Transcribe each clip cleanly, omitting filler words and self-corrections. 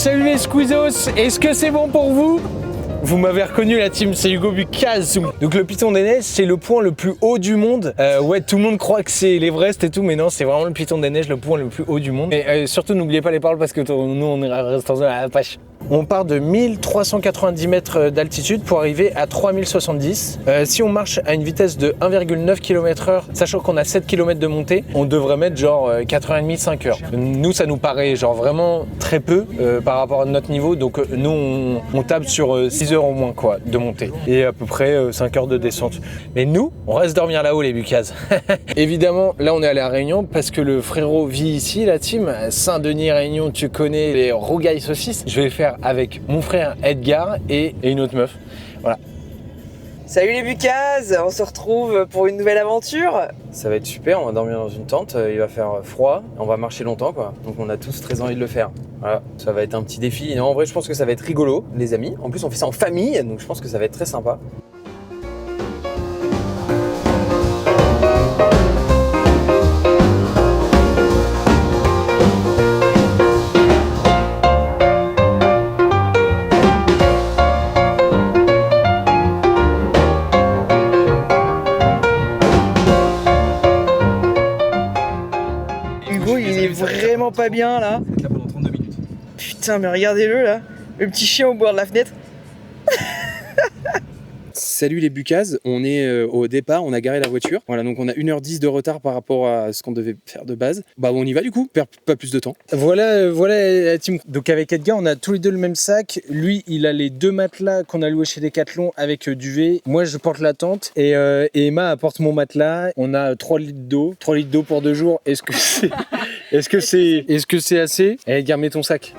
Salut les squeezos, est-ce que c'est bon pour vous? Vous m'avez reconnu la team, c'est Hugo Bucaz. Donc le Piton des Neiges, c'est le point le plus haut du monde. Ouais, tout le monde croit que c'est l'Everest et tout, mais non, c'est vraiment le Piton des Neiges, le point le plus haut du monde. Et surtout, n'oubliez pas les paroles parce que nous, on est restant à la pêche. On part de 1390 mètres d'altitude pour arriver à 3070. Si on marche à une vitesse de 1,9 km/h, sachant qu'on a 7 km de montée, on devrait mettre genre 4h30-5h. Nous, ça nous paraît genre vraiment très peu par rapport à notre niveau. Donc nous, on tape sur 6 heures au moins quoi, de montée et à peu près 5 heures de descente. Mais nous, on reste dormir là-haut les Bucaz. Évidemment, là on est allé à Réunion parce que le frérot vit ici, la team. Saint-Denis, Réunion, tu connais les rougailles saucisses. Je vais le faire avec mon frère Edgar et une autre meuf. Voilà. Salut les Bucaz, on se retrouve pour une nouvelle aventure. Ça va être super, on va dormir dans une tente, il va faire froid, on va marcher longtemps quoi. Donc on a tous très envie de le faire. Voilà, ça va être un petit défi. Et en vrai, je pense que ça va être rigolo, les amis. En plus, on fait ça en famille, donc je pense que ça va être très sympa. Hugo, il est vraiment pas bien là. Vous êtes là pendant 32 minutes. Putain, mais regardez-le là, le petit chien au bord de la fenêtre. Salut les Bucaz, on est au départ, on a garé la voiture. Voilà, donc on a 1h10 de retard par rapport à ce qu'on devait faire de base. Bah on y va du coup, perd pas plus de temps. Voilà la team. Donc avec Edgar, on a tous les deux le même sac. Lui, il a les 2 matelas qu'on a loués chez Decathlon avec duvet. Moi, je porte la tente et Emma apporte mon matelas. On a 3 litres d'eau. 3 litres d'eau pour 2 jours. Est-ce que c'est assez? Eh, Edgar, mets ton sac.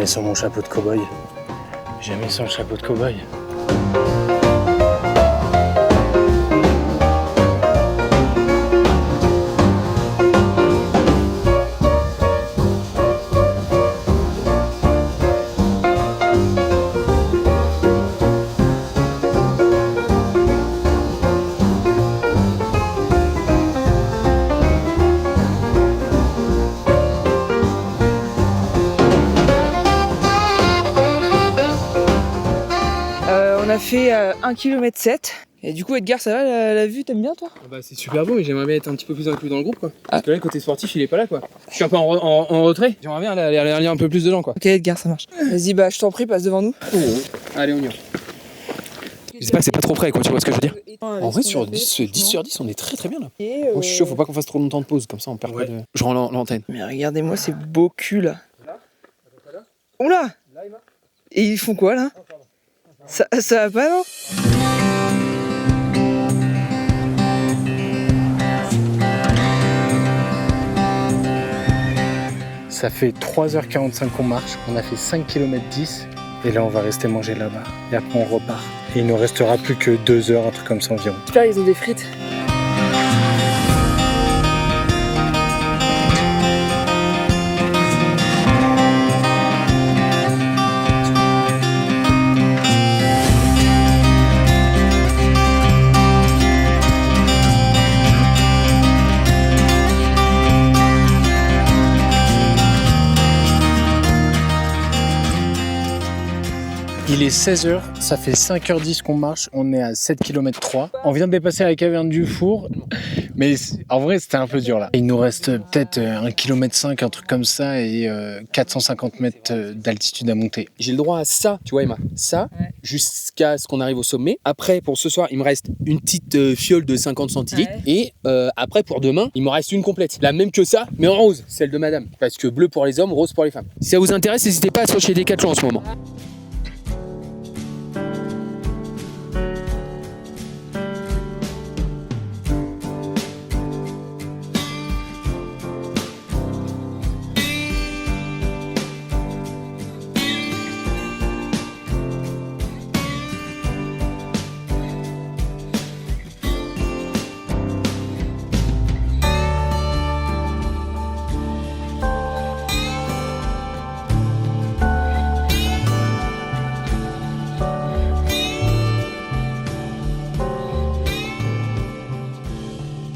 Sur mon chapeau de cow-boy. J'ai mis son chapeau de cow-boy. On a fait 1,7 km. Et du coup, Edgar, ça va la vue, t'aimes bien toi? Bah c'est super beau, mais j'aimerais bien être un petit peu plus inclus dans le groupe quoi. Parce que là, le côté sportif, il est pas là quoi. Je suis un peu en retrait. J'aimerais bien aller lire un peu plus dedans quoi. Ok, Edgar, ça marche. Vas-y, bah je t'en prie, passe devant nous. Allez, on y va. J'espère que c'est pas trop près quoi, tu vois ce que je veux dire? En vrai, sur 10 sur 10, on est très très bien là. Moi je suis chaud, faut pas qu'on fasse trop longtemps de pause, comme ça on perd pas de... Je rends l'antenne. Mais regardez-moi ces beaux culs là. Oula! Et ils font quoi là? Ça va pas non? Ça fait 3h45 qu'on marche. On a fait 5 km 10. Et là, on va rester manger là-bas. Et après, on repart. Et il nous restera plus que 2 heures, un truc comme ça environ. Super, ils ont des frites. Il est 16h, ça fait 5h10 qu'on marche, on est à 7 km 3. On vient de dépasser la caverne du Four, mais en vrai c'était un peu dur là. Il nous reste peut-être 1,5 km, un truc comme ça, et 450 mètres d'altitude à monter. J'ai le droit à ça, tu vois Emma, ça, jusqu'à ce qu'on arrive au sommet. Après, pour ce soir, il me reste une petite fiole de 50 centilitres. Et après, pour demain, il me reste une complète. La même que ça, mais en rose, celle de madame. Parce que bleu pour les hommes, rose pour les femmes. Si ça vous intéresse, n'hésitez pas à aller chez Decathlon en ce moment.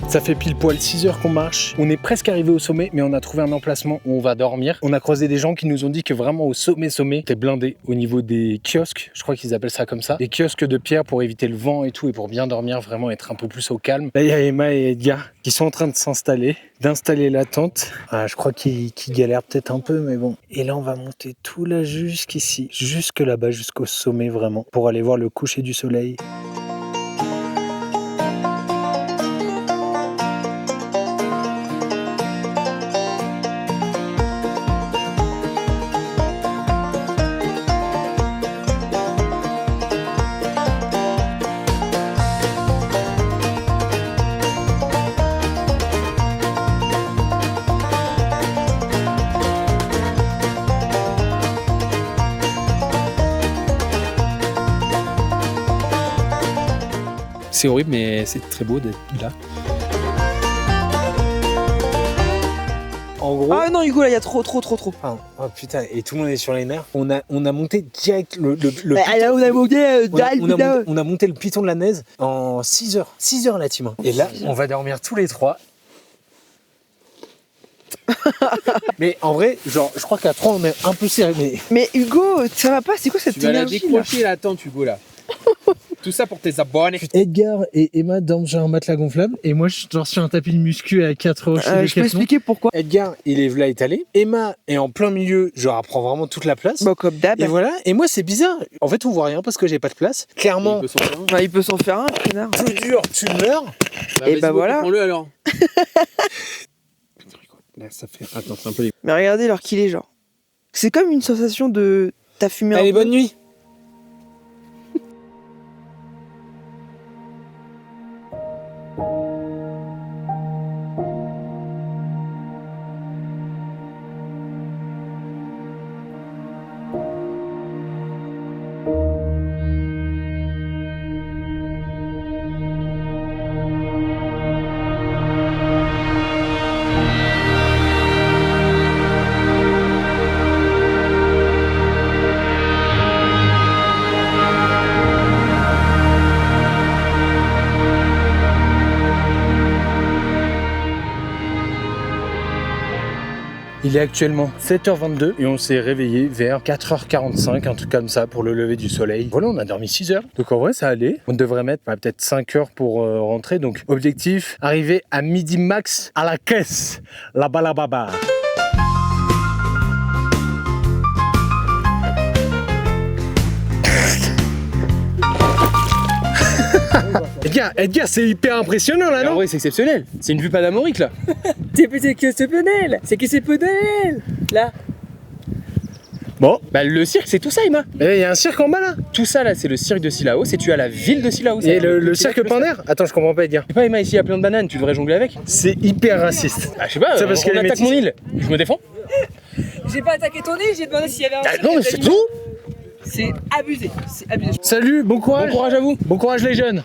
Ça fait pile poil 6 heures qu'on marche. On est presque arrivé au sommet, mais on a trouvé un emplacement où on va dormir. On a croisé des gens qui nous ont dit que vraiment au sommet, t'es blindé au niveau des kiosques. Je crois qu'ils appellent ça comme ça. Des kiosques de pierre pour éviter le vent et tout et pour bien dormir, vraiment être un peu plus au calme. Là, il y a Emma et Edgar qui sont en train de d'installer la tente. Ah, je crois qu'ils galèrent peut-être un peu, mais bon. Et là, on va monter tout là jusqu'ici, jusque là-bas, jusqu'au sommet vraiment, pour aller voir le coucher du soleil. C'est horrible, mais c'est très beau d'être là. En gros... Ah non Hugo, là il y a trop. Oh putain, et tout le monde est sur les nerfs. On a monté direct le on a monté le piton de la neige en 6 heures. 6 heures la team. Et là, on va dormir tous les 3. Mais en vrai, genre, je crois qu'à 3 on est un peu serré. Mais Hugo, ça va pas, c'est quoi cette Tu vas la énergie décrocher là, attends Hugo là. Tout ça pour tes abonnés. Edgar et Emma dorment sur un matelas gonflable et moi je dors sur un tapis de muscu à 4 euros chez Je peux expliquer pourquoi. Edgar, il est là étalé. Emma est en plein milieu, genre elle prend vraiment toute la place. Bon, comme d'hab. Et voilà, et moi c'est bizarre. En fait, on voit rien parce que j'ai pas de place. Clairement, Il peut s'en faire un, connard. plus dur, tu meurs. Et bah voilà. Prends-le alors. Là, ça fait. Attends, c'est un peu. Mais regardez l'heure qu'il est, genre. C'est comme une sensation de. T'as fumé un Allez, peu. bonne nuit. Il est actuellement 7h22 et on s'est réveillé vers 4h45, un truc comme ça pour le lever du soleil. Voilà, on a dormi 6 heures. Donc en vrai, ça allait. On devrait mettre peut-être 5 heures pour rentrer. Donc objectif, arriver à midi max à la caisse. Là-bas, là-bas. Edgar, c'est hyper impressionnant là, non? Ouais, c'est exceptionnel. C'est une vue panoramique là. C'est exceptionnel. C'est exceptionnel. Là. Bon, Bah le cirque, c'est tout ça, Emma. il y a un cirque en bas là. Tout ça là, c'est le cirque de Sillaos et tu as la ville de Sillaos. Et le cirque Pinder. Attends, je comprends pas, Edgar. Je sais pas, Emma, ici il y a plein de bananes, tu devrais jongler avec. C'est hyper raciste. Ah, je sais pas, C'est parce on que les attaque métis- mon île. Je me défends. J'ai pas attaqué ton nez, j'ai demandé s'il y avait un. Ah, cirque non, mais avec c'est des animaux. tout. C'est abusé. C'est abusé. Salut, bon Bon courage. courage à vous. Bon courage les jeunes.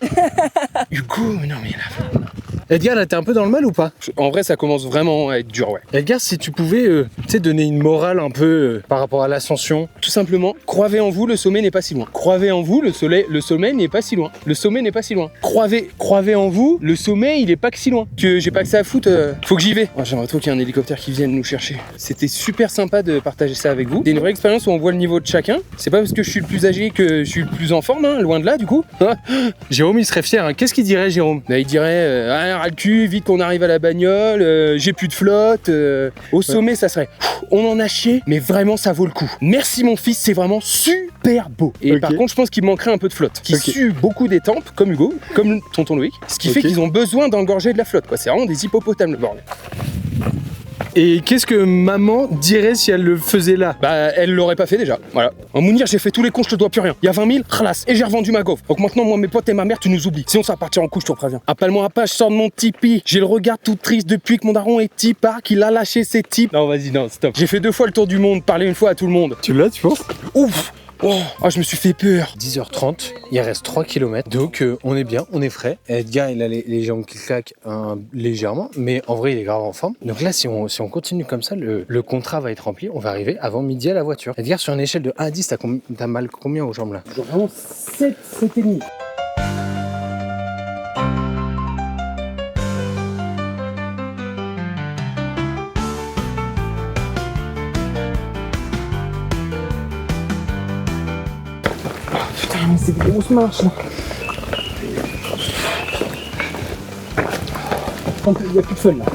Hugo, mais non mais là. Edgar, là t'es un peu dans le mal ou pas? En vrai, ça commence vraiment à être dur, ouais. Edgar, si tu pouvais tu sais, donner une morale un peu par rapport à l'ascension. Tout simplement, croyez en vous, le sommet n'est pas si loin. Croyez en vous, le sommet n'est pas si loin. Le sommet n'est pas si loin. Croyez en vous, le sommet, il est pas que si loin. Que j'ai pas que ça à foutre, faut que j'y vais. Oh, j'aimerais trop qu'il y ait un hélicoptère qui vienne nous chercher. C'était super sympa de partager ça avec vous. C'est une vraie expérience où on voit le niveau de chacun. C'est pas parce que je suis le plus âgé que je suis le plus en forme, hein, loin de là, du coup. Jérôme, il serait fier. Hein. Qu'est-ce qu'il dirait, Jérôme? Là, il dirait ras le cul, vite qu'on arrive à la bagnole, j'ai plus de flotte. Au sommet, ça serait on en a chié, mais vraiment ça vaut le coup. Merci mon fils, c'est vraiment super beau. Et Ok. par contre, je pense qu'il manquerait un peu de flotte. Qui Ok. sue beaucoup des tempes, comme Hugo, comme tonton Loïc. Ce qui fait Ok. qu'ils ont besoin d'engorger de la flotte, quoi. C'est vraiment des hippopotames, le bordel. Et qu'est-ce que maman dirait si elle le faisait là? Bah, elle l'aurait pas fait déjà. Voilà. En Mounir, j'ai fait tous les cons, je te dois plus rien. Il y a 20 000, khalas, et j'ai revendu ma gaufre. Donc maintenant, moi, mes potes et ma mère, tu nous oublies. Sinon, ça va partir en couche, je te préviens. Appelle-moi à pas, je sors de mon Tipeee. J'ai le regard tout triste depuis que mon daron est tipard, qu'il a lâché ses types. Non, vas-y, non, stop. J'ai fait 2 fois le tour du monde, parler une fois à tout le monde. Tu l'as, tu penses? Ouf! Oh, je me suis fait peur. 10h30, il reste 3 km, donc on est bien, on est frais. Edgar, il a les jambes qui claquent légèrement, mais en vrai, il est grave en forme. Donc là, si on continue comme ça, le contrat va être rempli, on va arriver avant midi à la voiture. Edgar, sur une échelle de 1 à 10, t'as mal combien aux jambes là? Vraiment 7,5. C'est des grosses marches là. Il n'y a plus de fun là.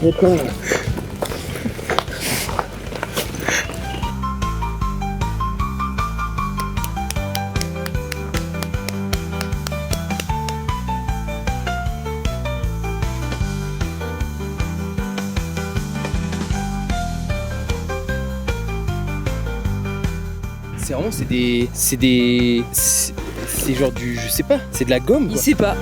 Il y a plus rien, là. C'est vraiment, c'est genre du, je sais pas, c'est de la gomme Il quoi. sait pas.